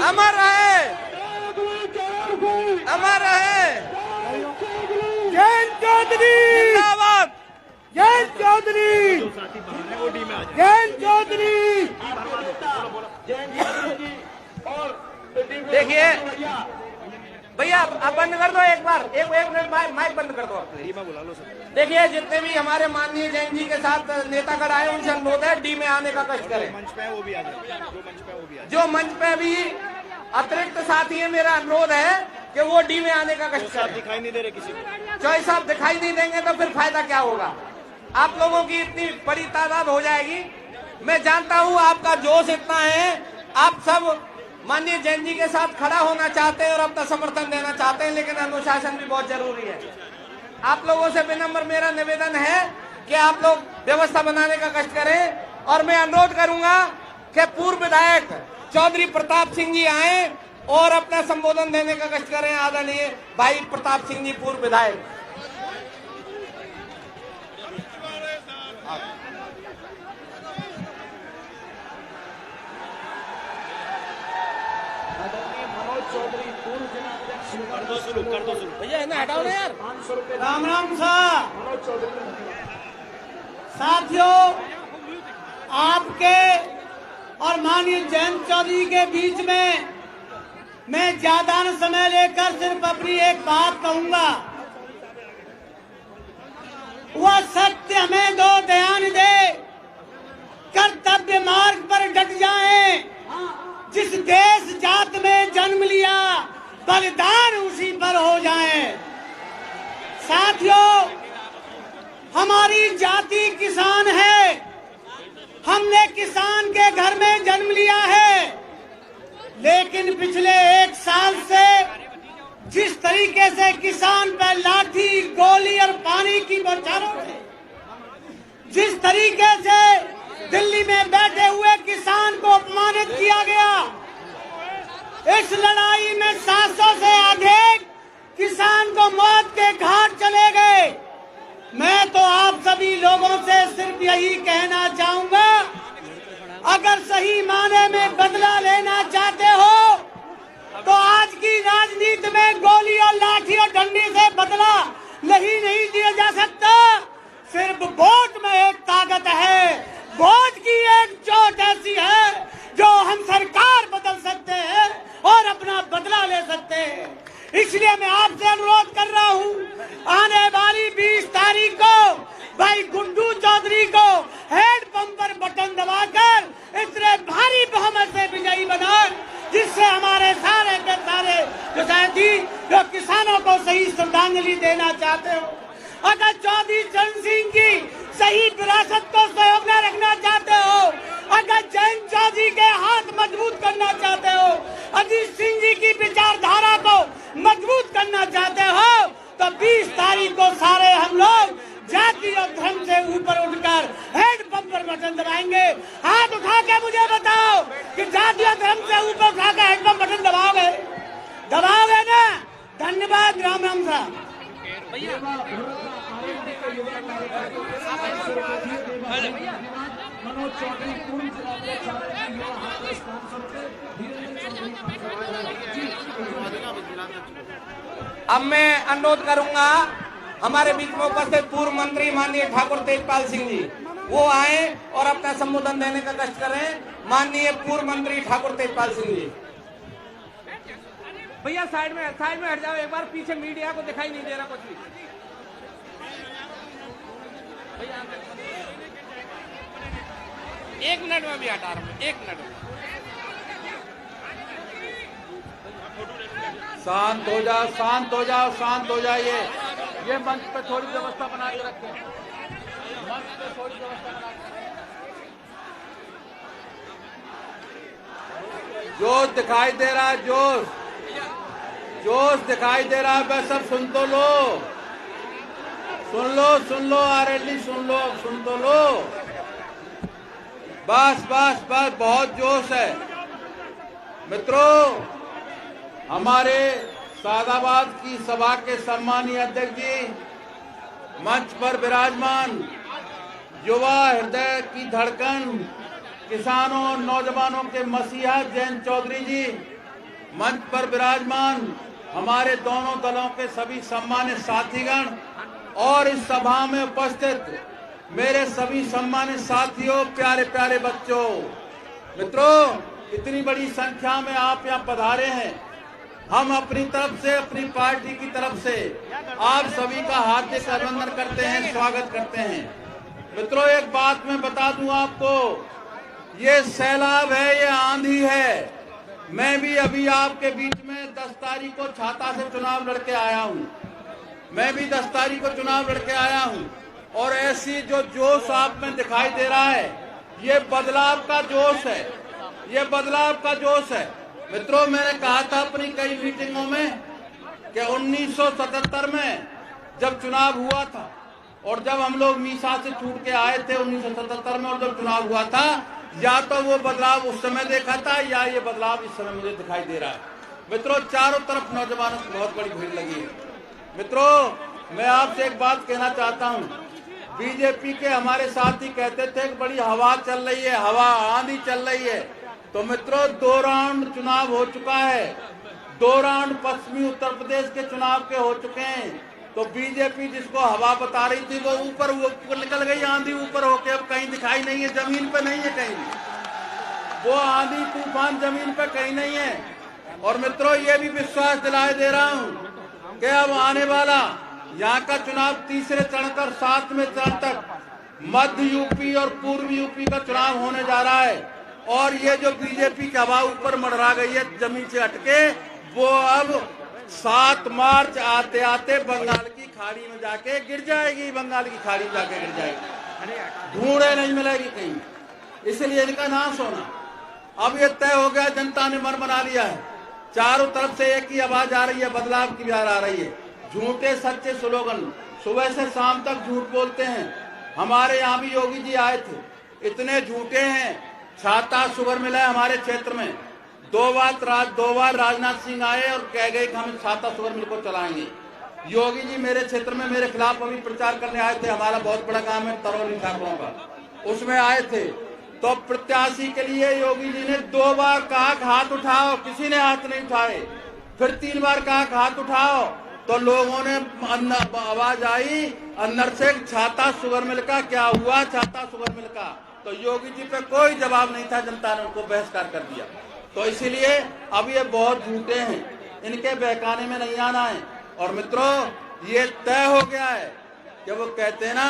अमर रहे, अमर रहे जयंत चौधरी, जिंदाबाद, जयंत चौधरी, जयंत चौधरी। देखिए भैया आप बंद कर दो एक बार, एक मिनट माइक बंद कर दो। देखिए जितने भी हमारे माननीय जैन जी के साथ नेतागण आए उनसे अनुरोध है डी में आने का कष्ट करें। जो मंच पे भी अतिरिक्त साथी है, मेरा अनुरोध है कि वो डी में आने का कष्ट करें। दिखाई नहीं दे रहे किसी को। चॉइस आप दिखाई नहीं देंगे तो फिर फायदा क्या होगा? आप लोगों की इतनी बड़ी तादाद हो जाएगी। मैं जानता हूं आपका जोश इतना है, आप सब माननीय जैन जी के साथ खड़ा होना चाहते हैं और अपना समर्थन देना चाहते हैं, लेकिन अनुशासन भी बहुत जरूरी है। आप लोगों से विनम्र मेरा निवेदन है कि आप लोग व्यवस्था बनाने का कष्ट करें। और मैं अनुरोध करूंगा कि पूर्व विधायक चौधरी प्रताप सिंह जी आए और अपना संबोधन देने का कष्ट करें। आदरणीय भाई प्रताप सिंह जी पूर्व विधायक। कर दो शुरू भैया इन्हें हटाओ ना यार। राम राम सा साथियों, आपके और माननीय जयंत चौधरी के बीच में मैं ज्यादा न समय लेकर सिर्फ अपनी एक बात कहूंगा। वह सत्य हमें दो, ध्यान दे, कर्तव्य मार्ग पर डट जाएं। जिस देश जात में जन्म लिया बलिदान उसी पर हो जाए। साथियों, हमारी जाति किसान है, हमने किसान के घर में जन्म लिया है, लेकिन पिछले 1 साल से जिस तरीके से किसान पर लाठी, गोली और पानी की बौछारों से जिस तरीके से दिल्ली में बैठे हुए किसान को अपमानित किया गया, इस लड़ाई में 700 से अधिक किसान को मौत के घाट चले गए। मैं तो आप सभी लोगों से सिर्फ यही कहना चाहूंगा, अगर सही माने में बदला लेना चाहते हो तो आज की राजनीति में गोली और लाठी और डंडी से बदला नहीं दिया जा सकता। सिर्फ वोट में एक ताकत है, वोट की एक चोट ऐसी है जो हम सरकार बदल सकते हैं और अपना बदला ले सकते हैं। इसलिए मैं आपसे अनुरोध कर रहा हूं, आने वाली 20 तारीख को भाई गुड्डू चौधरी को हेड पंप पर बटन दबाकर इतने भारी बहुमत से विजयी बनाए, जिससे हमारे सारे के सारे विद्यार्थी जो किसानों को सही श्रद्धांजलि देना चाहते हो, अगर चौधरी चरण सिंह की सही विरासत को सहयोग न रखना चाहते हो, अगर जयंत चौधरी के हाथ मजबूत करना चाहते हो, अजीत सिंह जी की विचारधारा को मजबूत करना चाहते हो, तो 20 तारीख को सारे हम लोग जाति और धर्म से ऊपर उठकर हेड पंप पर बटन दबाएंगे। हाथ उठा के मुझे बताओ कि जाति और धर्म से ऊपर उठाकर हेड पंप बटन दबाओगे? दबाओगे ना? धन्यवाद। राम राम सा। अब मैं अनुरोध करूंगा हमारे बीच में उपस्थित पूर्व मंत्री माननीय ठाकुर तेजपाल सिंह जी, वो आए और अपना संबोधन देने का कष्ट करें। माननीय पूर्व मंत्री ठाकुर तेजपाल सिंह जी। भैया साइड में हट जाओ एक बार, पीछे मीडिया को दिखाई नहीं दे रहा कुछ भी। एक मिनट में भी हटा रहा हूँ, 1 मिनट में। शांत हो जाओ, शांत हो जाओ, शांत हो जाइए। ये मंच पे थोड़ी व्यवस्था बना के रखें, मंच पे थोड़ी व्यवस्था बना के। जोश दिखाई दे रहा है, जोश दिखाई दे रहा है। बस सब सुन तो लो, सुन लो आरएलडी, सुन तो लो। बस बहुत जोश है मित्रों। हमारे सादाबाद की सभा के सम्मानीय अध्यक्ष जी, मंच पर विराजमान युवा हृदय की धड़कन, किसानों और नौजवानों के मसीहा जयंत चौधरी जी, मंच पर विराजमान हमारे दोनों दलों के सभी सम्मानित साथीगण और इस सभा में उपस्थित मेरे सभी सम्मानित साथियों, प्यारे प्यारे बच्चों, मित्रों, इतनी बड़ी संख्या में आप यहाँ पधारे हैं। हम अपनी तरफ से, अपनी पार्टी की तरफ से आप सभी का हार्दिक अभिनंदन करते हैं, स्वागत करते हैं। मित्रों, एक बात मैं बता दूं आपको, ये सैलाब है, ये आंधी है। मैं भी अभी आपके बीच में 10 तारीख को छाता से चुनाव लड़के आया हूं। मैं भी 10 तारीख को चुनाव लड़के आया हूं और ऐसी जो जोश आप में दिखाई दे रहा है, ये बदलाव का जोश है, ये बदलाव का जोश है। मित्रों, मैंने कहा था अपनी कई मीटिंगों में कि 1977 में जब चुनाव हुआ था और जब हम लोग मीसा से छूट के आए थे 1977 में, और जब चुनाव हुआ था, या तो वो बदलाव उस समय देखा था या ये बदलाव इस समय मुझे दिखाई दे रहा है। मित्रों, चारों तरफ नौजवानों की बहुत बड़ी भीड़ लगी है। मित्रों, मैं आपसे एक बात कहना चाहता हूँ, बीजेपी के हमारे साथी कहते थे कि बड़ी हवा चल रही है, हवा आंधी चल रही है। तो मित्रों, 2 राउंड चुनाव हो चुका है, 2 राउंड पश्चिमी उत्तर प्रदेश के चुनाव के हो चुके हैं। तो बीजेपी जिसको हवा बता रही थी वो ऊपर निकल गई, आंधी ऊपर होके अब कहीं दिखाई नहीं है, जमीन पे नहीं है कहीं, वो आंधी तूफान जमीन पे कहीं नहीं है। और मित्रों, ये भी विश्वास दिलाए दे रहा हूँ कि अब आने वाला यहाँ का चुनाव तीसरे चरण कर 7वें चरण तक मध्य यूपी और पूर्वी यूपी का चुनाव होने जा रहा है। और ये जो बीजेपी की हवा ऊपर मंडरा गई है जमीन से हटके, वो अब 7 मार्च आते आते बंगाल की खाड़ी में जाके गिर जाएगी, बंगाल की खाड़ी में जाके गिर जाएगी, ढूंढे नहीं मिलेगी कहीं। इसलिए इनका नाश होना अब ये तय हो गया, जनता ने मन बना लिया है। चारों तरफ से एक ही आवाज आ रही है, बदलाव की आवाज आ रही है। झूठे सच्चे स्लोगन सुबह से शाम तक झूठ बोलते हैं। हमारे यहाँ भी योगी जी आए थे, इतने झूठे हैं। छाता शुगर मिला है हमारे क्षेत्र में, 2 बार राजनाथ सिंह आए और कह गए कि हम छाता शुगर मिल को चलाएंगे। योगी जी मेरे क्षेत्र में मेरे खिलाफ अभी प्रचार करने आए थे। हमारा बहुत बड़ा काम है तरौली ठाकुरों का, उसमें आए थे। तो प्रत्याशी के लिए योगी जी ने 2 बार कहा कि हाथ उठाओ, किसी ने हाथ नहीं उठाए। फिर 3 बार कहा कि हाथ उठाओ, तो लोगों ने आवाज आई अंदर से, छाता शुगर मिल का क्या हुआ, छाता शुगर मिल का। तो योगी जी पे कोई जवाब नहीं था, जनता ने उनको बहिष्कार कर दिया। तो इसीलिए अब ये बहुत झूठे हैं, इनके बहकाने में नहीं आना है। और मित्रों, ये तय हो गया है कि वो कहते हैं ना,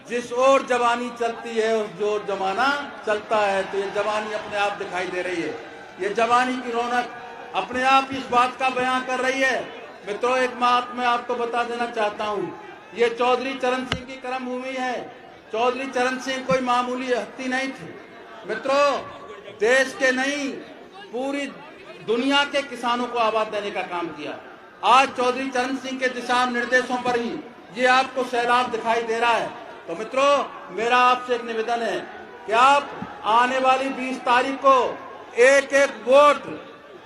जिस ओर जवानी चलती है उस ओर जमाना चलता है। तो ये जवानी अपने आप दिखाई दे रही है, ये जवानी की रौनक अपने आप इस बात का बयां कर रही है। मित्रों, एक बात मैं आपको बता देना चाहता हूँ, ये चौधरी चरण सिंह की कर्म भूमि है। चौधरी चरण सिंह कोई मामूली हस्ती नहीं थे। मित्रों, देश के नहीं पूरी दुनिया के किसानों को आवाज देने का काम किया। आज चौधरी चरण सिंह के दिशा निर्देशों पर ही ये आपको सैलाब दिखाई दे रहा है। तो मित्रों, मेरा आपसे एक निवेदन है कि आप आने वाली 20 तारीख को एक वोट,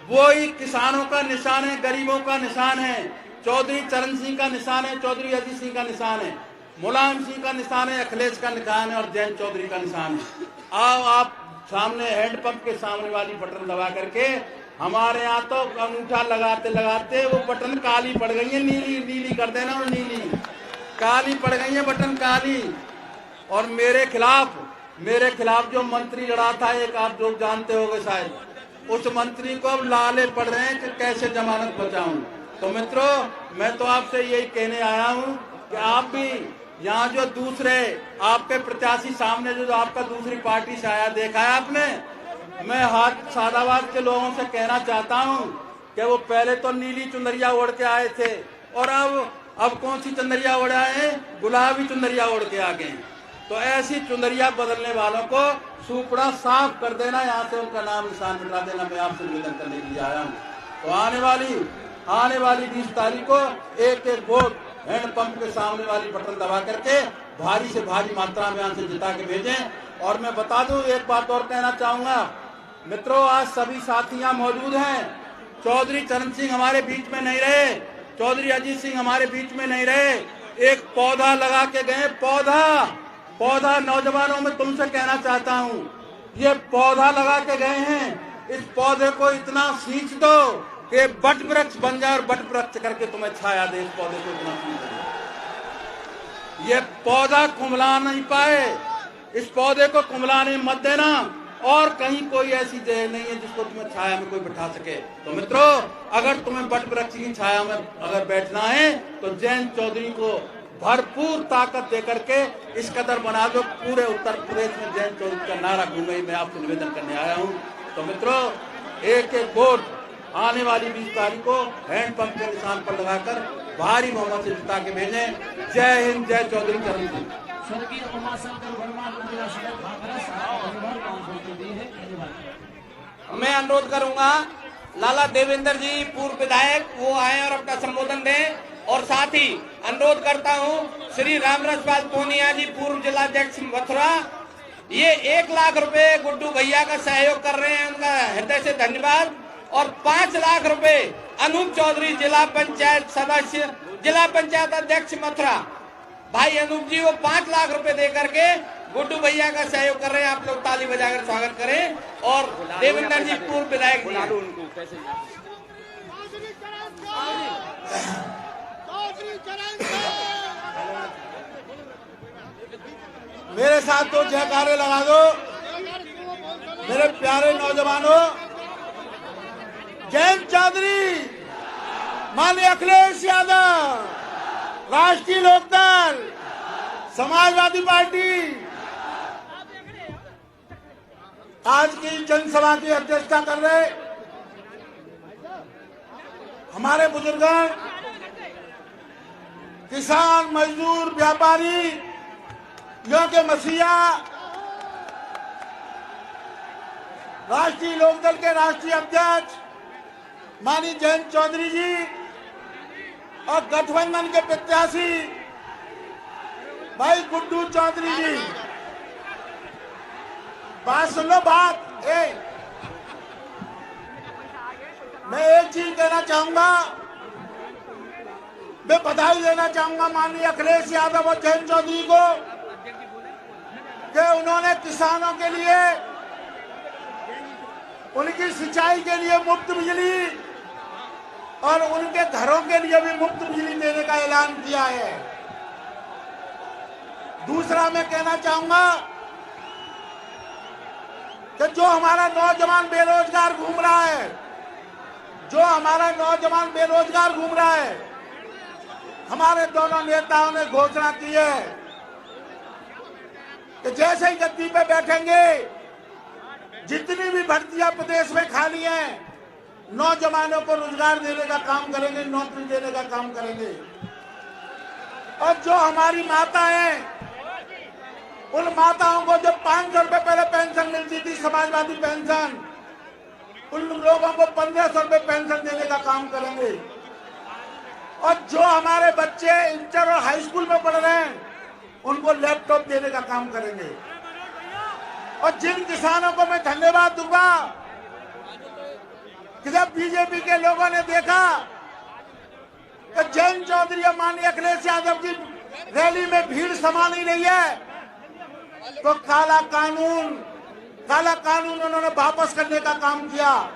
वो ही किसानों का निशान है, गरीबों का निशान है। चौधरी चरण सिंह का निशान है, चौधरी अजीत सिंह का निशान है, मुलायम सिंह का निशान है, अखिलेश का निशान है और जयंत चौधरी का निशान है। आओ आप सामने हैंडपंप के सामने वाली बटन दबा करके, हमारे यहाँ तो अंगूठा लगाते लगाते वो बटन काली पड़ गई है, नीली कर देना, और नीली काली पड़ गई है बटन काली। और मेरे खिलाफ जो मंत्री लड़ा था एक, आप लोग जानते होंगे शायद, उस मंत्री को अब लाले पड़ रहे हैं कि कैसे जमानत बचाऊं। तो मित्रों, मैं तो आपसे यही कहने आया हूं कि आप भी यहाँ जो दूसरे आपके प्रत्याशी सामने जो आपका दूसरी पार्टी से आया देखा है आपने, मैं सादाबाद के लोगों से कहना चाहता हूँ कि वो पहले तो नीली चुनरिया ओढ़ के आए थे और अब कौन सी चुनरिया ओढ़ आए हैं, गुलाबी चुनरिया ओढ़ के आ गए। तो ऐसी चुनरिया बदलने वालों को सूपड़ा साफ कर देना, यहाँ से उनका नाम निशान मिटा देना, मैं आपसे निवेदन करने के लिए आया हूँ। तो आने वाली 20 तारीख को एक वोट हैंडपंप के सामने वाली बटन दबा करके भारी से भारी मात्रा में यहाँ से जिता के भेजें। और मैं बता दूं, एक बात और कहना चाहूंगा मित्रों, आज सभी साथियां मौजूद हैं। चौधरी चरण सिंह हमारे बीच में नहीं रहे, चौधरी अजीत सिंह हमारे बीच में नहीं रहे, एक पौधा लगा के गए। पौधा नौजवानों में तुमसे कहना चाहता हूँ, ये पौधा लगा के गए हैं, इस पौधे को इतना सींच दो कि बट वृक्ष बन जाए और बट वृक्ष करके तुम्हें छाया दे। इस पौधे को इतना सींच दो, ये पौधा कुम्हला नहीं पाए, इस पौधे को कुम्हलाने मत देना। और कहीं कोई ऐसी जगह नहीं है जिसको तुम्हें छाया में कोई बिठा सके। तो मित्रों, अगर तुम्हें बट वृक्ष की छाया में अगर बैठना है तो जयंत चौधरी को भरपूर ताकत देकर के इस कदर बना दो। पूरे उत्तर प्रदेश में जयंत चौधरी का नारा घूमे, मैं आपसे निवेदन करने आया हूं। तो मित्रों, एक एक वोट आने वाली 20 तारीख को हैंडपंप के निशान पर लगाकर भारी बहुमत से जिता के भेजें। जय हिंद, जय चौधरी चरण सिंह। स्वर्गीय उमाशंकर वर्मा मैं अनुरोध करूंगा लाला देवेंद्र जी पूर्व विधायक वो आए और अपना संबोधन दें। और साथ ही अनुरोध करता हूं श्री रामरसपाल पूनिया जी पूर्व जिलाध्यक्ष मथुरा, ये 1 लाख रुपए गुड्डू भैया का सहयोग कर रहे हैं, उनका हृदय से धन्यवाद। और 5 लाख रुपए अनूप चौधरी जिला पंचायत सदस्य, जिला पंचायत अध्यक्ष मथुरा, भाई अनूप जी वो 5 लाख रुपए दे करके गुड्डू भैया का सहयोग कर रहे हैं। आप लोग ताली बजाकर स्वागत करें। और देवेंद्र जी पूर्व विधायक मेरे साथ तो जयकारे लगा दो। मेरे प्यारे नौजवानों, जयंत चौधरी, माननीय अखिलेश यादव, राष्ट्रीय लोकदल, समाजवादी पार्टी आज की जनसभा की अध्यक्षता कर रहे हमारे बुजुर्गों, किसान, मजदूर, व्यापारी, यों के मसीहा, राष्ट्रीय लोकदल के राष्ट्रीय अध्यक्ष माननीय जयंत चौधरी जी और गठबंधन के प्रत्याशी भाई गुड्डू चौधरी जी, बात सुन लो बात। मैं एक चीज कहना चाहूंगा, मैं बधाई देना चाहूंगा माननीय अखिलेश यादव और जयंत चौधरी को कि उन्होंने किसानों के लिए, उनकी सिंचाई के लिए मुफ्त बिजली और उनके घरों के लिए भी मुफ्त बिजली देने का ऐलान किया है। दूसरा मैं कहना चाहूंगा कि जो हमारा नौजवान बेरोजगार घूम रहा है, जो हमारा नौजवान बेरोजगार घूम रहा है, हमारे दोनों नेताओं ने घोषणा की है कि जैसे ही गद्दी पे बैठेंगे, जितनी भी भर्तियां प्रदेश में खाली हैं, नौजवानों को रोजगार देने का काम करेंगे, नौकरी देने का काम करेंगे। और जो हमारी माता है, उन माताओं को जो 500 रुपए पहले पेंशन मिलती थी, समाजवादी पेंशन, उन लोगों को 1500 रुपए पेंशन देने का काम करेंगे। और जो हमारे बच्चे इंटर और हाई स्कूल में पढ़ रहे हैं, उनको लैपटॉप देने का काम करेंगे। और जिन किसानों को मैं धन्यवाद दूंगा कि जब बीजेपी के लोगों ने देखा कि जयंत चौधरी और माननीय अखिलेश यादव की रैली में भीड़ समा नहीं रही है, तो काला कानून उन्होंने वापस करने का काम किया।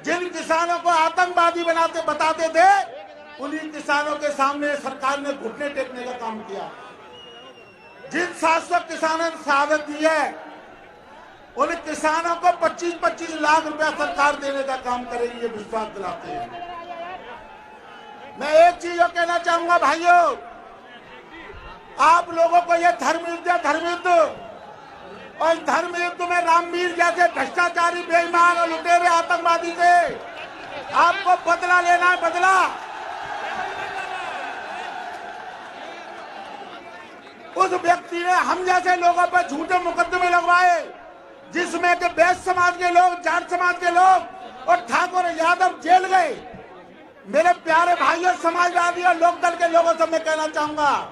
जिन किसानों को आतंकवादी बताते थे, उन्हीं किसानों के सामने सरकार ने घुटने टेकने का काम किया। जिन 700 किसानों ने शहादत दी है, उन किसानों को 25-25 लाख रुपया सरकार देने का काम करेगी, ये विश्वास दिलाते हैं। मैं एक चीज और कहना चाहूंगा भाइयों, आप लोगों को ये धर्म युद्ध और धर्म युद्ध में रामवीर जैसे भ्रष्टाचारी, बेईमान और लुटेरे आतंकवादी से आपको बदला लेना है, बदला। उस व्यक्ति ने हम जैसे लोगों पर झूठे मुकदमे लगवाए, जिसमें कि बैस समाज के लोग, जाट समाज के लोग और ठाकुर यादव जेल गए। मेरे प्यारे भाइयों, समाजवादी और लोकदल के लोगों से मैं कहना चाहूंगा,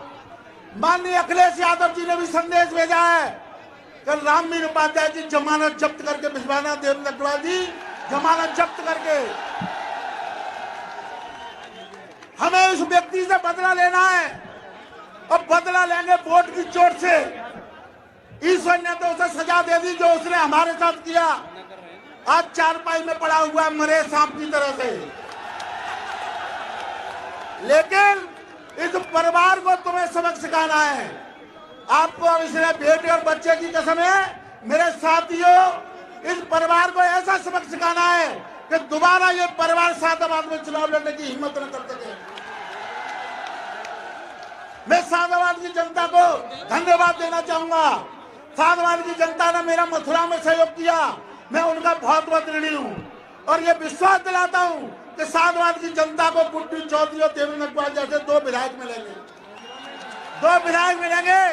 माननीय अखिलेश यादव जी ने भी संदेश भेजा है, कल रामवीर उपाध्याय जी जमानत जब्त करके भिजवाना, देवेंद्र अग्रवाल जी जमानत जब्त करके। हमें उस व्यक्ति से बदला लेना है और बदला लेंगे वोट की चोट से। ईश्वर ने तो उसे सजा दे दी जो उसने हमारे साथ किया। आज चारपाई में पड़ा हुआ है मरे सांप की तरह से। लेकिन इस परिवार को तुम्हें सबक सिखाना है। आपको और इसलिए बेटे और बच्चे की कसम है मेरे साथियों, इस परिवार को ऐसा सबक सिखाना है कि दोबारा ये परिवार सादाबाद में चुनाव लड़ने की हिम्मत न कर सके। मैं सादाबाद की जनता को धन्यवाद देना चाहूंगा। सादाबाद की जनता ने मेरा मथुरा में सहयोग किया, मैं उनका बहुत बहुत ऋणी हूं और ये विश्वास दिलाता हूं कि सादाबाद की जनता को गुड्डू चौधरी और देवेंद्र अग्रवाल जैसे दो विधायक मिलेंगे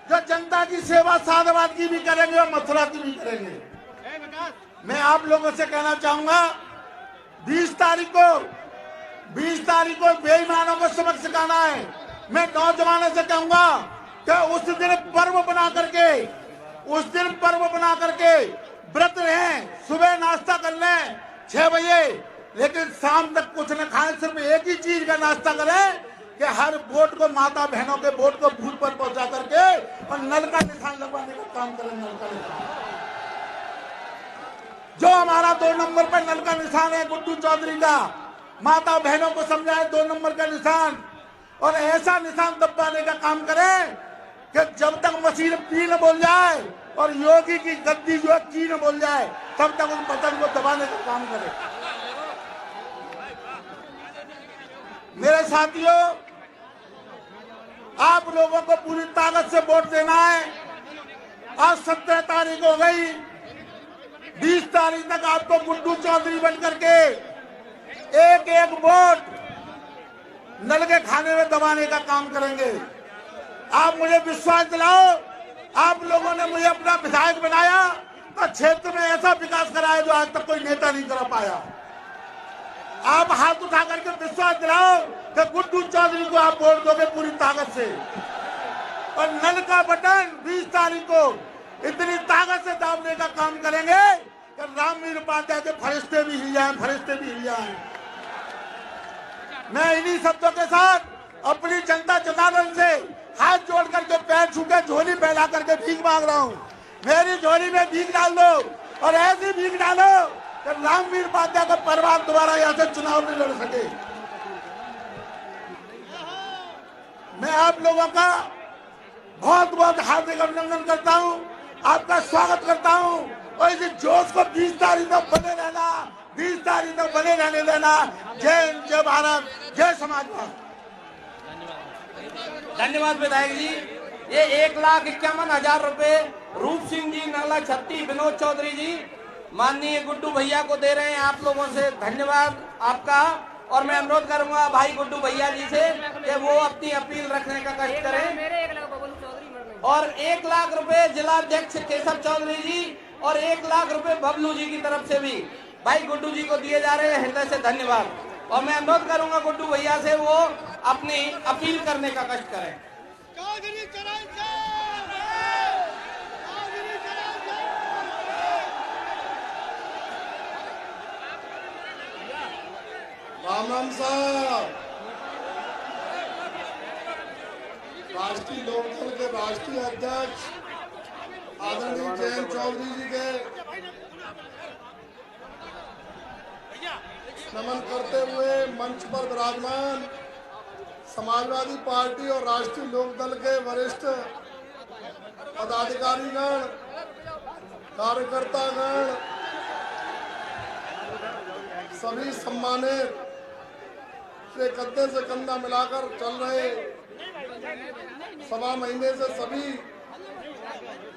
जो जनता की सेवा सादाबाद की भी करेंगे और मथुरा की भी करेंगे। मैं आप लोगों से कहना चाहूंगा 20 तारीख को बेईमानों को सबक सिखाना है। मैं नौजवानों से कहूंगा कि उस दिन पर्व बना करके व्रत रहें, सुबह नाश्ता कर लें 6 बजे, लेकिन शाम तक कुछ न खाएं, सिर्फ एक ही चीज का नाश्ता करें कि हर वोट को, माता बहनों के वोट को बूथ पर पहुंचा करके और नल का निशान लगवाने का काम करें। नल का निशान जो हमारा 2 नंबर पर नल का निशान है गुड्डू चौधरी का, माता बहनों को समझाए 2 नंबर का निशान, और ऐसा निशान दबाने का काम करें कि जब तक मशीन पी न बोल जाए और योगी की गद्दी जो है की न बोल जाए, तब तक उस बटन को दबाने का काम करें। मेरे साथियों, आप लोगों को पूरी ताकत से वोट देना है। आज 17 तारीख हो गई, 20 तारीख तक आपको गुड्डू चौधरी बन करके एक एक वोट नल के खाने में दबाने का काम करेंगे। आप मुझे विश्वास दिलाओ, आप लोगों ने मुझे अपना विधायक बनाया तो क्षेत्र में ऐसा विकास कराया जो आज तक कोई नेता नहीं कर पाया। आप हाथ उठा करके विश्वास दिलाओ कि गुड्डू चौधरी को आप वोट दोगे पूरी ताकत से, और नल का बटन 20 तारीख को इतनी ताकत से दाबने का काम करेंगे कि रामवीर उपाध्याय के फरिश्ते भी हिल जाएं। मैं इन्हीं शब्दों के साथ अपनी जनता जनार्दन से हाथ जोड़ करके पैर छू के झोली फैला करके भीख मांग रहा हूँ। मेरी झोली में भीख डाल दो, और ऐसी भीख डालो कि रामवीर उपाध्याय का परिवार दोबारा यहाँ से चुनाव नहीं लड़ सके। मैं आप लोगों का बहुत बहुत हार्दिक अभिनंदन करता हूँ, आपका स्वागत करता हूँ, और इस जोश को 20 तारीख तक बने रहने देना। जय हिंद, जय भारत, जय समाजवाद। धन्यवाद विधायक जी। ये 1,51,000 रुपए रूप सिंह जी, नाला छत्ती, विनोद चौधरी जी माननीय गुड्डू भैया को दे रहे हैं। आप लोगों से धन्यवाद आपका, और मैं अनुरोध करूंगा भाई गुड्डू भैया जी से कि वो अपनी अपील रखने का कष्ट करें। और 1 लाख रुपए जिला अध्यक्ष केशव चौधरी जी और 1 लाख रुपए बबलू जी की तरफ से भी भाई गुड्डू जी को दिए जा रहे हैं। हृदय से धन्यवाद। और मैं अनुरोध करूंगा गुड्डू भैया से वो अपनी अपील करने का कष्ट करें। राम साहब, राष्ट्रीय लोकदल के राष्ट्रीय अध्यक्ष आदरणीय जयंत चौधरी जी के नमन करते हुए मंच पर विराजमान समाजवादी पार्टी और राष्ट्रीय लोकदल के वरिष्ठ पदाधिकारीगण, कार्यकर्तागण, सभी सम्मानित से कंधे से कंधा मिलाकर चल रहे 1.25 महीने से सभी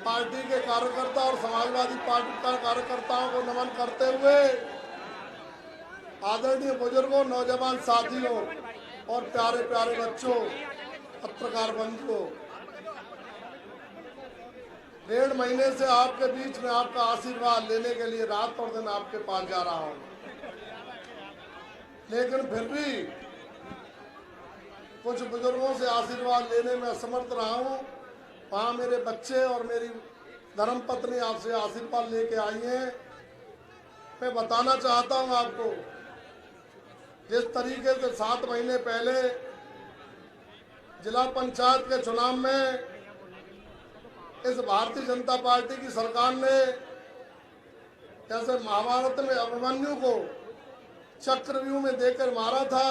पार्टी के कार्यकर्ता और समाजवादी पार्टी के कार्यकर्ताओं को नमन करते हुए आदरणीय बुजुर्गों, नौजवान साथियों और प्यारे प्यारे बच्चों, पत्रकार बंधुओं, 1.5 महीने से आपके बीच में आपका आशीर्वाद लेने के लिए रात और दिन आपके पास जा रहा हूं, लेकिन फिर भी कुछ बुजुर्गों से आशीर्वाद लेने में असमर्थ रहा हूं। वहां मेरे बच्चे और मेरी धर्मपत्नी आपसे आशीर्वाद लेके आई हैं। मैं बताना चाहता हूं आपको, जिस तरीके से 7 महीने पहले जिला पंचायत के चुनाव में इस भारतीय जनता पार्टी की सरकार ने कैसे महाभारत में अभिमन्यु को चक्रव्यूह में देकर मारा था,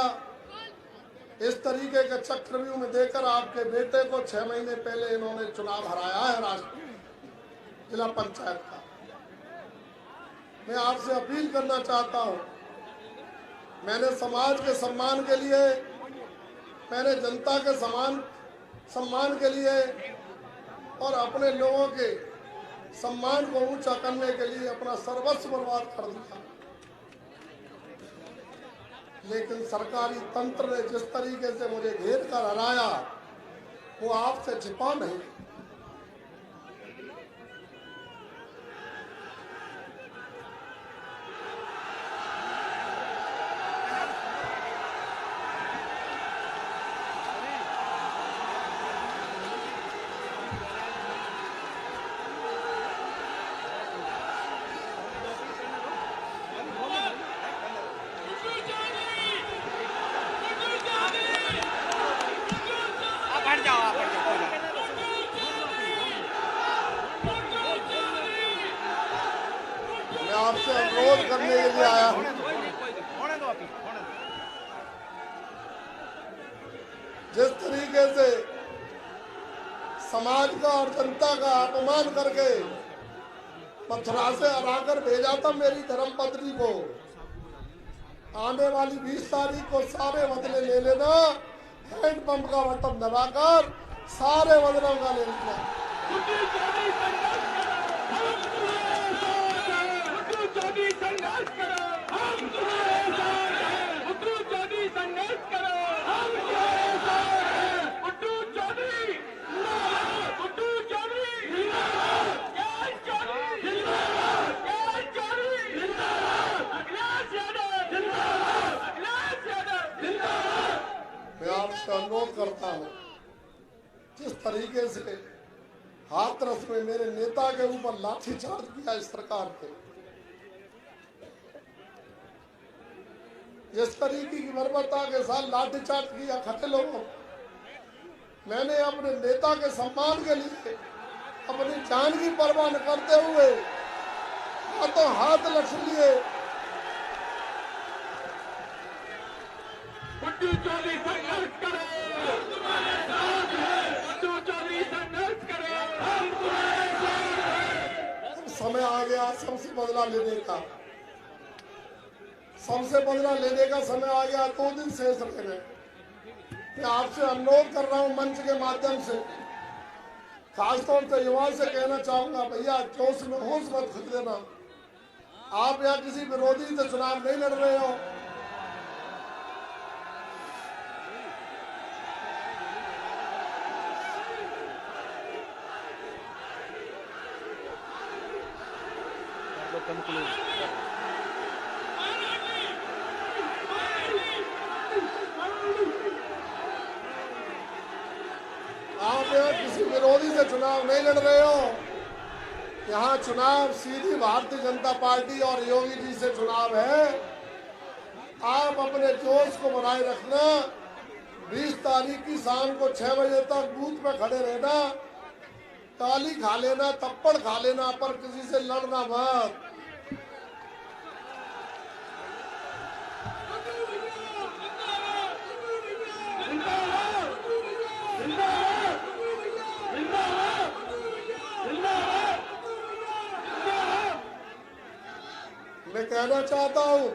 इस तरीके के चक्रव्यूह में देकर आपके बेटे को 6 महीने पहले इन्होंने चुनाव हराया है राष्ट्र जिला पंचायत का। मैं आपसे अपील करना चाहता हूं, मैंने समाज के सम्मान के लिए, मैंने जनता के सम्मान के लिए और अपने लोगों के सम्मान को ऊंचा करने के लिए अपना सर्वस्व बर्बाद कर दिया, लेकिन सरकारी तंत्र ने जिस तरीके से मुझे घेर कर हराया वो आपसे छिपा नहीं। मैं आपसे अनुरोध करने के लिए आया हूं, जिस तरीके से समाज का और जनता का अपमान करके मथुरा से हराकर भेजा था मेरी धर्मपत्नी को, आने वाली 20 तारीख को सारे बदले ले लेना, हैंडपंप का बटन दबाकर सारे बदलों का ले लेना। मैं आपसे अनुरोध करता हूं, जिस तरीके से हाथरस में मेरे नेता के ऊपर लाठीचार्ज किया इस सरकार ने, जिस तरीके की बर्बरता के साथ लाठीचार्ज किया खड़े लोगों, मैंने अपने नेता के सम्मान के लिए अपनी जान की परवाह न करते हुए हाथों हाथ लक्ष्य लिए समय आ गया सबसे बदला लेने का, सबसे बदला लेने का समय आ गया। 2 दिन शेष रह गए। मैं आपसे अनुरोध कर रहा हूं मंच के माध्यम से, खासतौर से युवाओं से कहना चाहूंगा, भैया जोश में होश मत खो देना। आप यहाँ किसी विरोधी से चुनाव नहीं लड़ रहे हो, आप यहाँ किसी विरोधी से चुनाव नहीं लड़ रहे हो। यहाँ चुनाव सीधी भारतीय जनता पार्टी और योगी जी से चुनाव है। आप अपने जोश को बनाए रखना। 20 तारीख की शाम को 6 बजे तक बूथ पे खड़े रहना, ताली खा लेना, थप्पड़ खा लेना, पर किसी से लड़ना मत। मैं कहना चाहता हूं,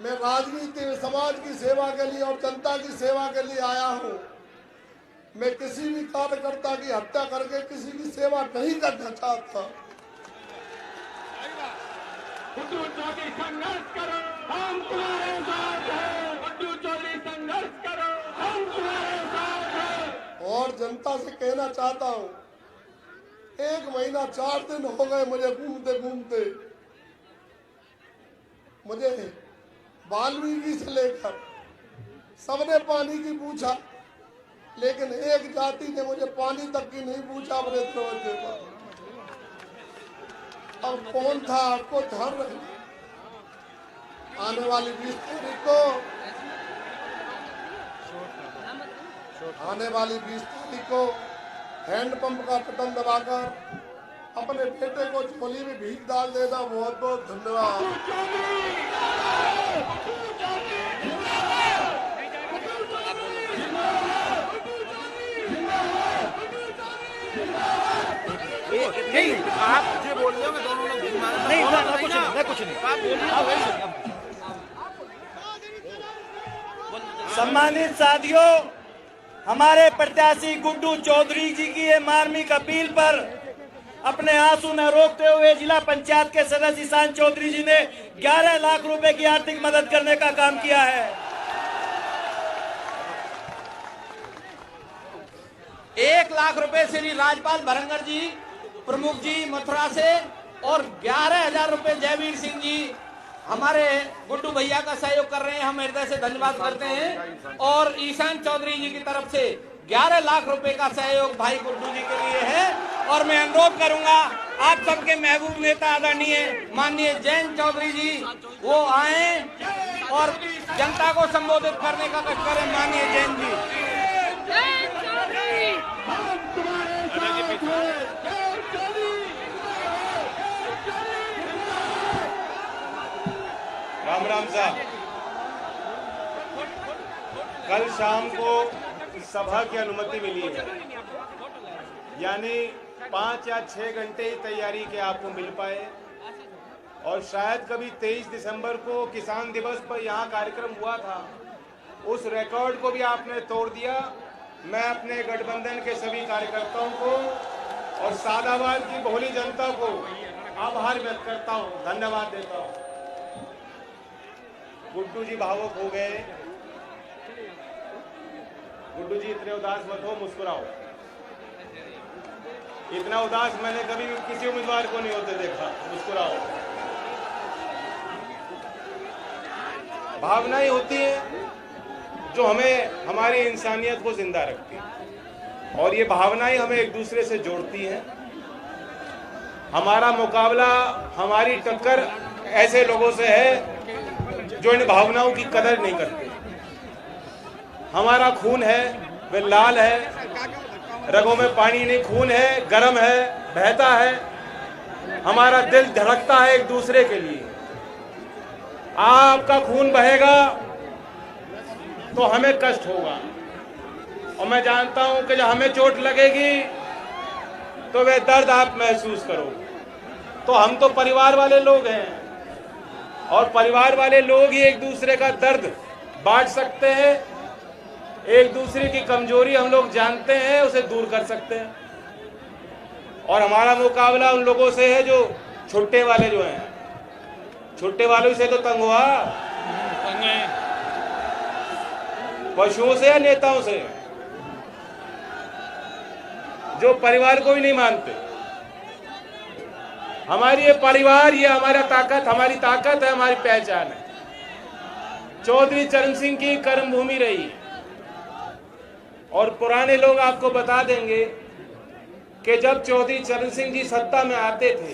मैं राजनीति में समाज की सेवा के लिए और जनता की सेवा के लिए आया हूं। मैं किसी भी कार्यकर्ता की हत्या करके किसी की सेवा नहीं करना चाहता। संघर्ष करो, हम तुम्हारे साथ हैं। बंधु चौधरी संघर्ष करो, हम तुम्हारे साथ हैं। और जनता से कहना चाहता हूं, 1 महीना 4 दिन हो गए मुझे घूमते घूमते। मुझे वाल्मीकि से लेकर सबने पानी की पूछा, लेकिन एक जाति ने मुझे पानी तक की नहीं पूछा अपने दरवाजे पर। अब कौन था आपको ध्यान रखना। आने वाली 20 तारीख को, आने वाली 20 तारीख को हैंडपंप का बटन दबाकर अपने बेटे को झोली में भीख डाल देना। बहुत बहुत धन्यवाद। आप जो बोल रहे हो मैं दोनों लोग नहीं कुछ नहीं आप बोलिए। सम्मानित साथियों, हमारे प्रत्याशी गुड्डू चौधरी जी की ये मार्मिक अपील पर अपने आंसू न रोकते हुए जिला पंचायत के सदस्य ईशान चौधरी जी ने 11 लाख रुपए की आर्थिक मदद करने का काम किया है। 1 लाख रुपए श्री राजपाल भरंगर जी प्रमुख जी मथुरा से और 11,000 रुपए जयवीर सिंह जी हमारे गुड्डू भैया का सहयोग कर रहे हैं। हम हृदय से धन्यवाद करते हैं। और ईशान चौधरी जी की तरफ से 11 लाख रुपए का सहयोग भाई गुड्डू जी के लिए है। और मैं अनुरोध करूंगा आप सबके महबूब नेता आदरणीय माननीय जयंत चौधरी जी वो आए और जनता को संबोधित करने का कष्ट करें। माननीय जयंत जी राम राम साहब, कल शाम को सभा की अनुमति मिली है, यानी 5 या 6 घंटे ही तैयारी के आपको मिल पाए। और शायद कभी 23 दिसंबर को किसान दिवस पर यहाँ कार्यक्रम हुआ था, उस रिकॉर्ड को भी आपने तोड़ दिया। मैं अपने गठबंधन के सभी कार्यकर्ताओं को और सादाबाद की भोली जनता को आभार व्यक्त करता हूँ, धन्यवाद देता हूँ। गुड्डू जी भावुक हो गए। गुड्डू जी इतने उदास मत हो, मुस्कुराओ। इतना उदास मैंने कभी किसी उम्मीदवार को नहीं होते देखा। मुस्कुराओ। भावनाएं होती है जो हमें हमारी इंसानियत को जिंदा रखती है और ये भावनाएं हमें एक दूसरे से जोड़ती हैं। हमारा मुकाबला, हमारी टक्कर ऐसे लोगों से है जो इन भावनाओं की कदर नहीं करते। हमारा खून है, वे लाल है, रगों में पानी नहीं, खून है, गर्म है, बहता है। हमारा दिल धड़कता है एक दूसरे के लिए। आपका खून बहेगा तो हमें कष्ट होगा और मैं जानता हूं कि जब हमें चोट लगेगी तो वे दर्द आप महसूस करोगे। तो हम तो परिवार वाले लोग हैं और परिवार वाले लोग ही एक दूसरे का दर्द बांट सकते हैं। एक दूसरे की कमजोरी हम लोग जानते हैं, उसे दूर कर सकते हैं। और हमारा मुकाबला उन लोगों से है जो छुट्टे वाले जो हैं। छुट्टे वालों से तो तंग हुआ, पशुओं से या नेताओं से जो परिवार को भी नहीं मानते। हमारी ये परिवार, ये हमारा ताकत, हमारी ताकत है, हमारी पहचान है। चौधरी चरण सिंह की कर्मभूमि रही और पुराने लोग आपको बता देंगे कि जब चौधरी चरण सिंह जी सत्ता में आते थे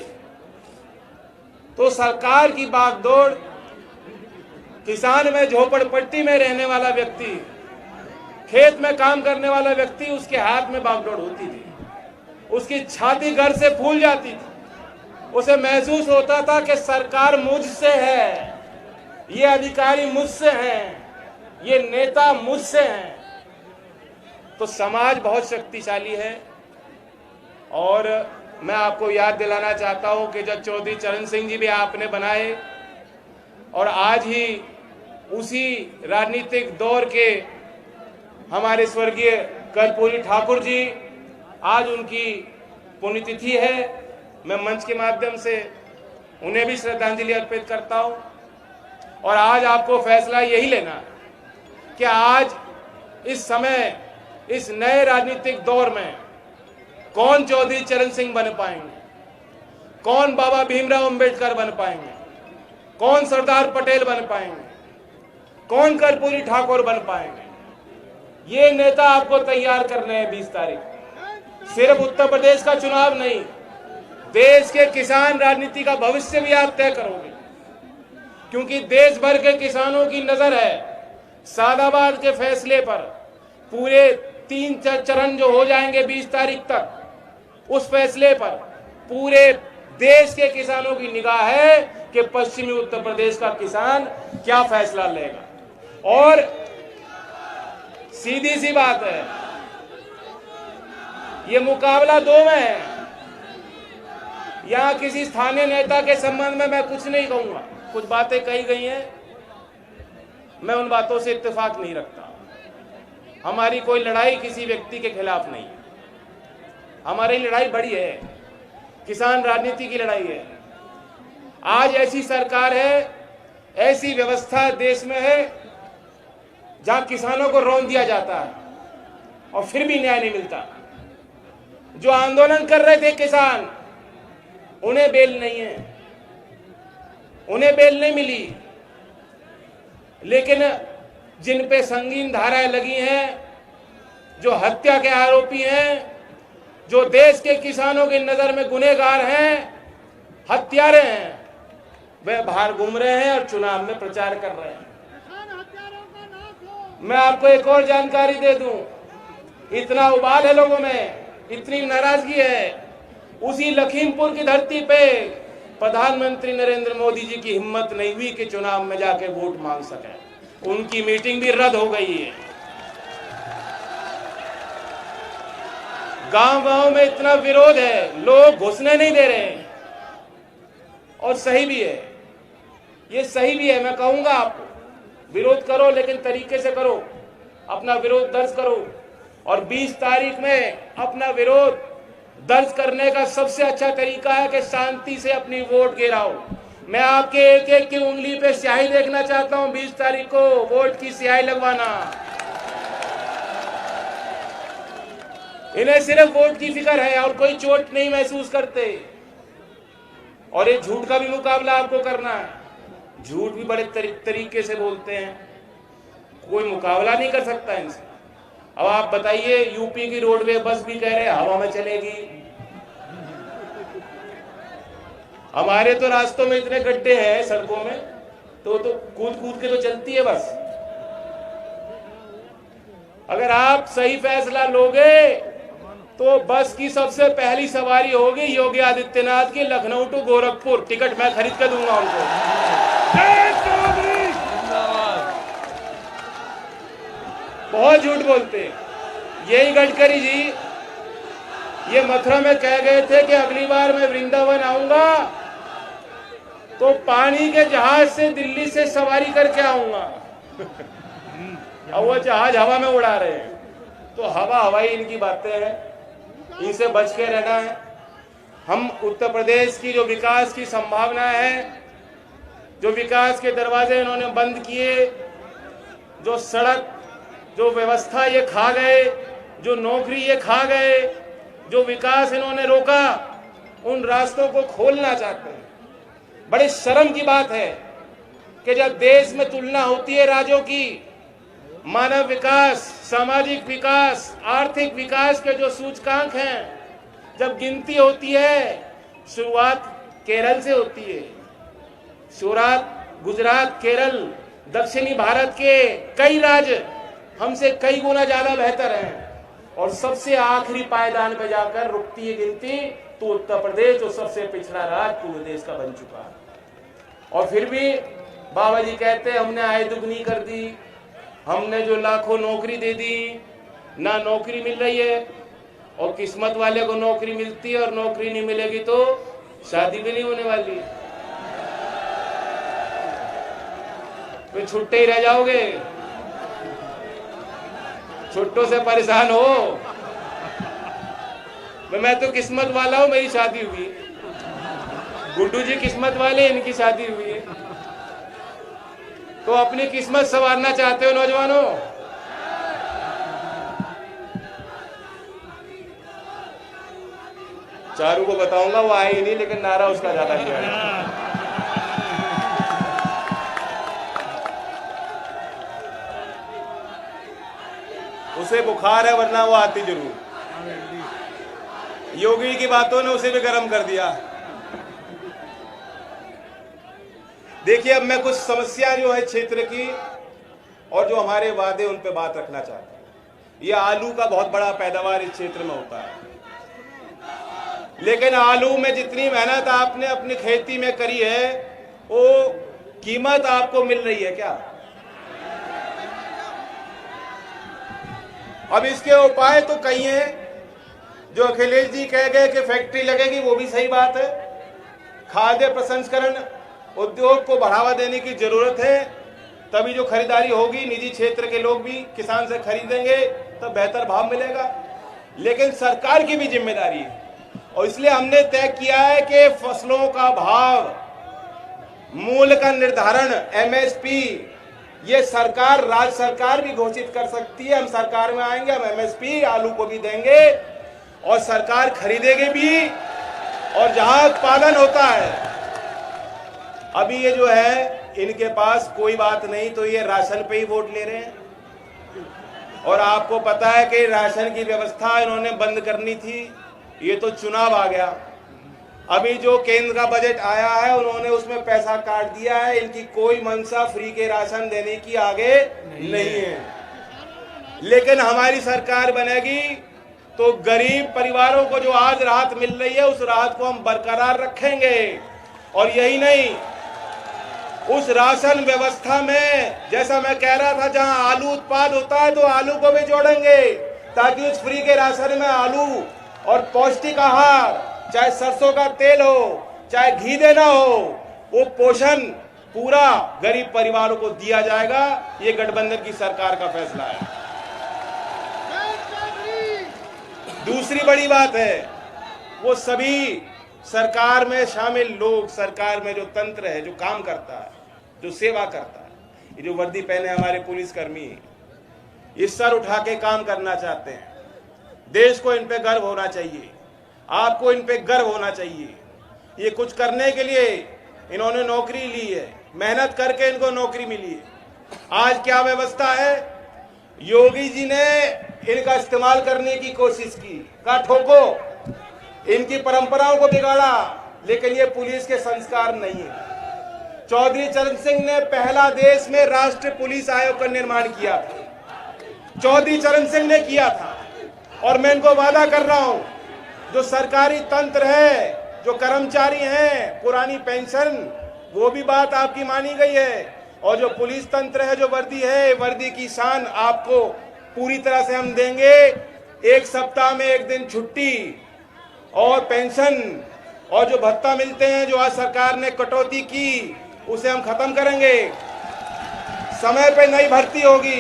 तो सरकार की बागडोर, किसान में झोपड़पट्टी में रहने वाला व्यक्ति, खेत में काम करने वाला व्यक्ति, उसके हाथ में बागडोर होती थी। उसकी छाती गर्व से फूल जाती थी। उसे महसूस होता था कि सरकार मुझसे है, ये अधिकारी मुझसे हैं, ये नेता मुझसे हैं। तो समाज बहुत शक्तिशाली है। और मैं आपको याद दिलाना चाहता हूं कि जब चौधरी चरण सिंह जी भी आपने बनाए और आज ही उसी राजनीतिक दौर के हमारे स्वर्गीय कर्पूरी ठाकुर जी, आज उनकी पुण्यतिथि है। मैं मंच के माध्यम से उन्हें भी श्रद्धांजलि अर्पित करता हूं। और आज आपको फैसला यही लेना है कि आज इस समय, इस नए राजनीतिक दौर में कौन चौधरी चरण सिंह बन पाएंगे, कौन बाबा भीमराव अंबेडकर बन पाएंगे, कौन सरदार पटेल बन पाएंगे, कौन कर्पूरी ठाकुर बन पाएंगे। ये नेता आपको तैयार करने हैं 20 तारीख। सिर्फ उत्तर प्रदेश का चुनाव नहीं, देश के किसान राजनीति का भविष्य भी आप तय करोगे, क्योंकि देश भर के किसानों की नजर है सादाबाद के फैसले पर। पूरे 3 चरण जो हो जाएंगे 20 तारीख तक, उस फैसले पर पूरे देश के किसानों की निगाह है कि पश्चिमी उत्तर प्रदेश का किसान क्या फैसला लेगा। और सीधी सी बात है, ये मुकाबला दो में है। यहां किसी स्थानीय नेता के संबंध में मैं कुछ नहीं कहूंगा, कुछ बातें कही गई हैं, मैं उन बातों से इत्तेफाक नहीं रखता। हमारी कोई लड़ाई किसी व्यक्ति के खिलाफ नहीं है, हमारी लड़ाई बड़ी है, किसान राजनीति की लड़ाई है। आज ऐसी सरकार है, ऐसी व्यवस्था देश में है जहां किसानों को रौंद दिया जाता है और फिर भी न्याय नहीं मिलता। जो आंदोलन कर रहे थे किसान, उन्हें बेल नहीं है, उन्हें बेल नहीं मिली, लेकिन जिन पे संगीन धाराएं लगी हैं, जो हत्या के आरोपी हैं, जो देश के किसानों की नजर में गुनहगार हैं, हत्यारे हैं, वे बाहर घूम रहे हैं और चुनाव में प्रचार कर रहे हैं। मैं आपको एक और जानकारी दे दूं, इतना उबाल है लोगों में, इतनी नाराजगी है, उसी लखीमपुर की धरती पे प्रधानमंत्री नरेंद्र मोदी जी की हिम्मत नहीं हुई कि चुनाव में जाके वोट मांग सके। उनकी मीटिंग भी रद्द हो गई है। गांव-गांव में इतना विरोध है, लोग घुसने नहीं दे रहे हैं। और सही भी है, ये सही भी है। मैं कहूंगा आपको, विरोध करो लेकिन तरीके से करो, अपना विरोध दर्ज करो। और 20 तारीख में अपना विरोध दर्ज करने का सबसे अच्छा तरीका है कि शांति से अपनी वोट गिराओ। मैं आपके एक एक की उंगली पे स्याही देखना चाहता हूं। 20 तारीख को वोट की स्याही लगवाना। इन्हें सिर्फ वोट की फिक्र है और कोई चोट नहीं महसूस करते। और ये झूठ का भी मुकाबला आपको करना है। झूठ भी बड़े तरीके से बोलते हैं, कोई मुकाबला नहीं कर सकता इनसे। अब आप बताइए, यूपी की रोडवे बस भी कह रहे हैं हवा में चलेगी। हमारे तो रास्तों में इतने गड्ढे हैं सड़कों में, तो कूद कूद के तो चलती है बस। अगर आप सही फैसला लोगे तो बस की सबसे पहली सवारी होगी योगी आदित्यनाथ की, लखनऊ टू गोरखपुर। टिकट मैं खरीद कर दूंगा उनको। बहुत झूठ बोलते हैं। यही गडकरी जी ये मथुरा में कह गए थे कि अगली बार मैं वृंदावन आऊंगा तो पानी के जहाज से दिल्ली से सवारी करके आऊंगा। अब वो जहाज हवा में उड़ा रहे हैं। तो हवाई इनकी बातें हैं, इनसे बच के रहना है। हम उत्तर प्रदेश की जो विकास की संभावना है, जो विकास के दरवाजे इन्होंने बंद किए, जो सड़क, जो व्यवस्था ये खा गए, जो नौकरी ये खा गए, जो विकास इन्होंने रोका, उन रास्तों को खोलना चाहते हैं। बड़ी शर्म की बात है कि जब देश में तुलना होती है राज्यों की, मानव विकास, सामाजिक विकास, आर्थिक विकास के जो सूचकांक हैं, जब गिनती होती है, शुरुआत केरल से होती है। शुरुआत गुजरात, केरल, दक्षिणी भारत के कई राज्य हमसे कई गुना ज्यादा बेहतर हैं। और सबसे आखिरी पायदान पे जाकर रुकती है गिनती तो उत्तर प्रदेश, जो सबसे पिछड़ा राज्य पूरे देश का बन चुका है। और फिर भी बाबा जी कहते हैं हमने आय दुगनी कर दी, हमने जो लाखों नौकरी दे दी, ना नौकरी मिल रही है। और किस्मत वाले को नौकरी मिलती है और नौकरी नहीं मिलेगी तो शादी भी नहीं होने वाली, फिर छुट्टे ही रह जाओगे। छुट्टों से परेशान हो। मैं तो किस्मत वाला हूं, मेरी शादी हुई। गुड्डू जी किस्मत वाले, इनकी शादी हुई है। तो अपनी किस्मत संवारना चाहते हो नौजवानों? चारू को बताऊंगा, वो आई नहीं, लेकिन नारा उसका ज्यादा किया है। उसे बुखार है, वरना वो आती जरूर। योगी की बातों ने उसे भी गर्म कर दिया। देखिए, अब मैं कुछ समस्या जो है क्षेत्र की और जो हमारे वादे, उन पे बात रखना चाहता हूं। यह आलू का बहुत बड़ा पैदावार इस क्षेत्र में होता है, लेकिन आलू में जितनी मेहनत आपने अपनी खेती में करी है वो कीमत आपको मिल रही है क्या? अब इसके उपाय तो कई हैं। जो अखिलेश जी कह गए कि फैक्ट्री लगेगी, वो भी सही बात है। खाद्य प्रसंस्करण उद्योग को बढ़ावा देने की जरूरत है, तभी जो खरीदारी होगी निजी क्षेत्र के लोग भी किसान से खरीदेंगे तो बेहतर भाव मिलेगा। लेकिन सरकार की भी जिम्मेदारी है और इसलिए हमने तय किया है कि फसलों का भाव, मूल्य का निर्धारण, एमएसपी, ये सरकार, राज्य सरकार भी घोषित कर सकती है। हम सरकार में आएंगे, हम एमएसपी आलू को भी देंगे और सरकार खरीदेगी भी, और जहां उत्पादन होता है। अभी ये जो है इनके पास कोई बात नहीं तो ये राशन पे ही वोट ले रहे हैं। और आपको पता है कि राशन की व्यवस्था इन्होंने बंद करनी थी, ये तो चुनाव आ गया। अभी जो केंद्र का बजट आया है उन्होंने उसमें पैसा काट दिया है। इनकी कोई मंशा फ्री के राशन देने की आगे नहीं है। लेकिन हमारी सरकार बनेगी तो गरीब परिवारों को जो आज राहत मिल रही है उस राहत को हम बरकरार रखेंगे। और यही नहीं, उस राशन व्यवस्था में जैसा मैं कह रहा था, जहां आलू उत्पाद होता है तो आलू को भी जोड़ेंगे, ताकि उस फ्री के राशन में आलू और पौष्टिक आहार, चाहे सरसों का तेल हो, चाहे घी देना हो, वो पोषण पूरा गरीब परिवारों को दिया जाएगा। ये गठबंधन की सरकार का फैसला है। दूसरी बड़ी बात है, वो सभी सरकार में शामिल लोग, सरकार में जो तंत्र है, जो काम करता है, जो सेवा करता है, ये जो वर्दी पहने हमारे पुलिसकर्मी, ये सर उठा के काम करना चाहते हैं। देश को इन पे गर्व होना चाहिए, आपको इन पे गर्व होना चाहिए। ये कुछ करने के लिए इन्होंने नौकरी ली है, मेहनत करके इनको नौकरी मिली है। आज क्या व्यवस्था है, योगी जी ने इनका इस्तेमाल करने की कोशिश की, कहा ठोको, इनकी परंपराओं को बिगाड़ा, लेकिन ये पुलिस के संस्कार नहीं है। चौधरी चरण सिंह ने पहला देश में राष्ट्रीय पुलिस आयोग का निर्माण किया था, चौधरी चरण सिंह ने किया था। और मैं इनको वादा कर रहा हूं, जो सरकारी तंत्र है, जो कर्मचारी हैं, पुरानी पेंशन, वो भी बात आपकी मानी गई है। और जो पुलिस तंत्र है, जो वर्दी है, वर्दी की शान आपको पूरी तरह से हम देंगे। एक सप्ताह में एक दिन छुट्टी और पेंशन और जो भत्ता मिलते हैं, जो आज सरकार ने कटौती की, उसे हम खत्म करेंगे। समय पे नई भर्ती होगी।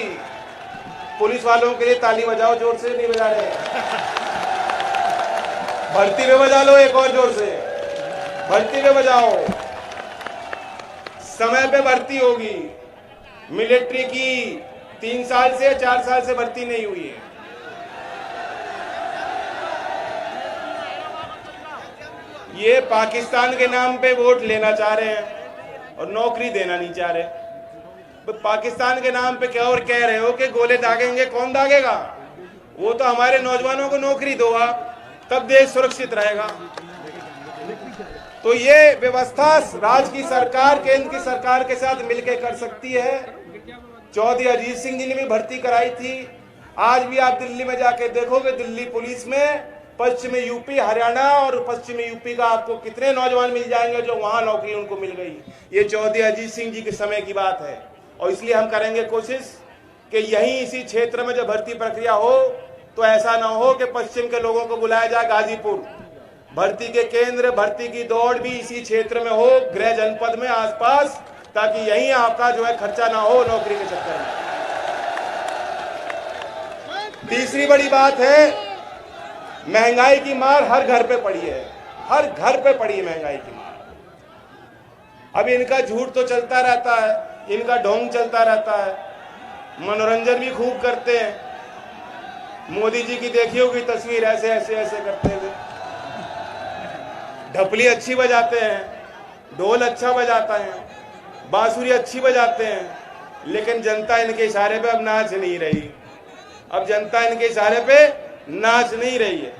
पुलिस वालों के लिए ताली बजाओ, जोर से नहीं बजा रहे। भर्ती पे बजा लो, एक और जोर से भर्ती पे बजाओ। समय पे भर्ती होगी। मिलिट्री की 3 साल से 4 साल से भर्ती नहीं हुई है। ये पाकिस्तान के नाम पे वोट लेना चाह रहे हैं और नौकरी देना नहीं चाह रहे। पाकिस्तान के नाम पे क्या और कह रहे हो कि गोले दागेंगे, कौन दागेगा? वो तो हमारे नौजवानों को नौकरी दो आप, तब देश सुरक्षित रहेगा। तो ये व्यवस्था राज्य की सरकार केंद्र की सरकार के साथ मिलकर कर सकती है। चौधरी अजीत सिंह जी ने भी भर्ती कराई थी। आज भी आप दिल्ली में जाके देखोगे, दिल्ली पुलिस में पश्चिमी यूपी, हरियाणा और पश्चिमी यूपी का आपको कितने नौजवान मिल जाएंगे जो वहां नौकरी उनको मिल गई। ये चौधरी अजीत सिंह जी के समय की बात है। और इसलिए हम करेंगे कोशिश कि यहीं इसी क्षेत्र में जब भर्ती प्रक्रिया हो तो ऐसा ना हो कि पश्चिम के लोगों को बुलाया जाए गाजीपुर। भर्ती के केंद्र, भर्ती की दौड़ भी इसी क्षेत्र में हो, गृह जनपद में आसपास, ताकि यहीं आपका जो है खर्चा ना हो नौकरी के चक्कर में। तीसरी बड़ी बात है, महंगाई की मार हर घर पे पड़ी है, हर घर पे पड़ी है महंगाई की मार। अब इनका झूठ तो चलता रहता है, इनका ढोंग चलता रहता है, मनोरंजन भी खूब करते हैं। मोदी जी की देखी होगी तस्वीर, ऐसे ऐसे ऐसे करते हुए। ढपली अच्छी बजाते हैं, ढोल अच्छा बजाता है, बांसुरी अच्छी बजाते हैं, लेकिन जनता इनके इशारे पे अब नाच नहीं रही। अब जनता इनके इशारे पे नाच नहीं रही है।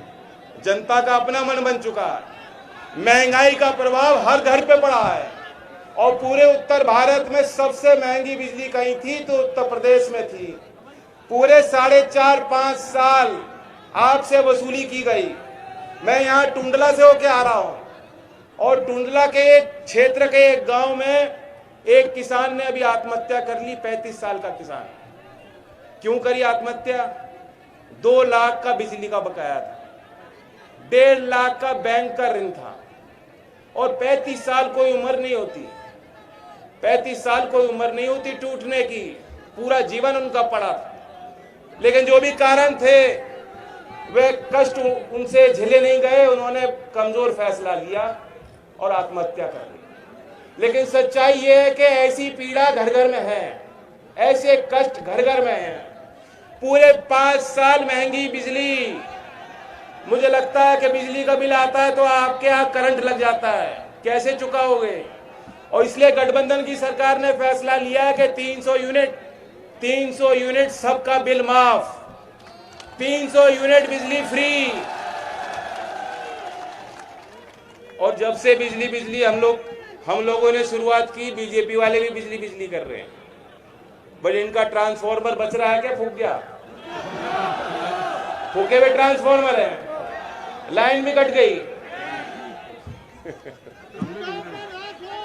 जनता का अपना मन बन चुका है। महंगाई का प्रभाव हर घर पे पड़ा है और पूरे उत्तर भारत में सबसे महंगी बिजली कहीं थी तो उत्तर प्रदेश में थी। पूरे 4.5-5 साल आपसे वसूली की गई। मैं यहाँ टुंडला से होके आ रहा हूँ और टुंडला के एक क्षेत्र के एक गांव में एक किसान ने अभी आत्महत्या कर ली। 35 साल का किसान। क्यों करी आत्महत्या? 2 लाख का बिजली का बकाया था, 1.5 लाख का बैंक का ऋण था और 35 साल कोई उम्र नहीं होती। 35 साल कोई उम्र नहीं होती टूटने की, पूरा जीवन उनका पड़ा था। लेकिन जो भी कारण थे वे कष्ट उनसे झेले नहीं गए, उन्होंने कमजोर फैसला लिया और आत्महत्या कर ली। लेकिन सच्चाई ये है कि ऐसी पीड़ा घर घर में है, ऐसे कष्ट घर घर में है। पूरे 5 साल महंगी बिजली, मुझे लगता है कि बिजली का बिल आता है तो आपके यहाँ करंट लग जाता है, कैसे चुकाओगे? और इसलिए गठबंधन की सरकार ने फैसला लिया है कि 300 यूनिट सबका बिल माफ, 300 यूनिट बिजली फ्री। और जब से बिजली हम लोगों ने शुरुआत की, बीजेपी वाले भी बिजली कर रहे हैं। बट इनका ट्रांसफॉर्मर बच रहा है क्या? फूक गया, फूके हुए ट्रांसफॉर्मर है, लाइन भी कट गई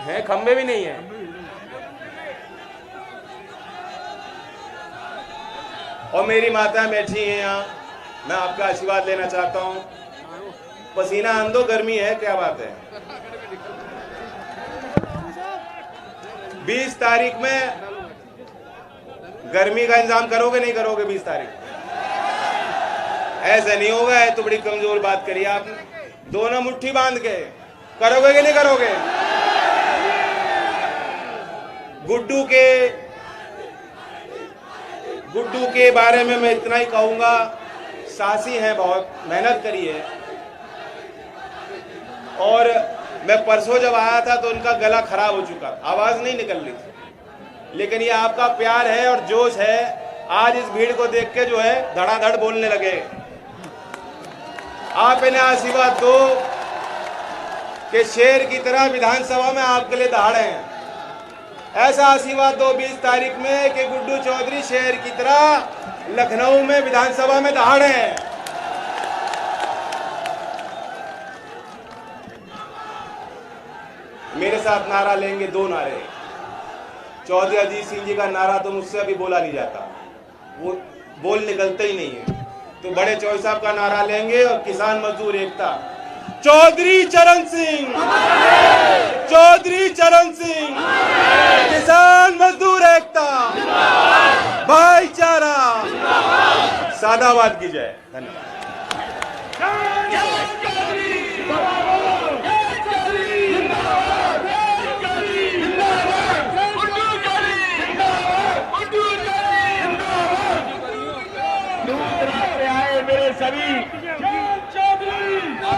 है, खंबे भी नहीं है। और मेरी माता बैठी है यहाँ, मैं आपका आशीर्वाद लेना चाहता हूँ। पसीना आंदो, गर्मी है, क्या बात है। 20 तारीख में गर्मी का इंतजाम करोगे नहीं करोगे? 20 तारीख ऐसे नहीं होगा। है तो बड़ी कमजोर बात करी आपने। दोनों मुट्ठी बांध के करोगे कि नहीं करोगे? गुड्डू के बारे में मैं इतना ही कहूंगा, साहसी हैं, बहुत मेहनत करी है। और मैं परसों जब आया था तो उनका गला खराब हो चुका, आवाज नहीं निकल रही थी। लेकिन ये आपका प्यार है और जोश है, आज इस भीड़ को देख के जो है धड़ाधड़ बोलने लगे। आप इन्हें आशीर्वाद दो कि शेर की तरह विधानसभा में आपके लिए दहाड़े हैं। ऐसा आशीर्वाद दो 20 तारीख में कि गुड्डू चौधरी शेर की तरह लखनऊ में विधानसभा में दहाड़े हैं। मेरे साथ नारा लेंगे, 2 नारे। चौधरी अजीत सिंह जी का नारा तो मुझसे अभी बोला नहीं जाता, वो बोल निकलते ही नहीं है। तो बड़े चौधरी साहब का नारा लेंगे और किसान मजदूर एकता। चौधरी चरण सिंह, चौधरी चरण सिंह, किसान मजदूर एकता, भाईचारा, सादाबाद की जय। धन्यवाद।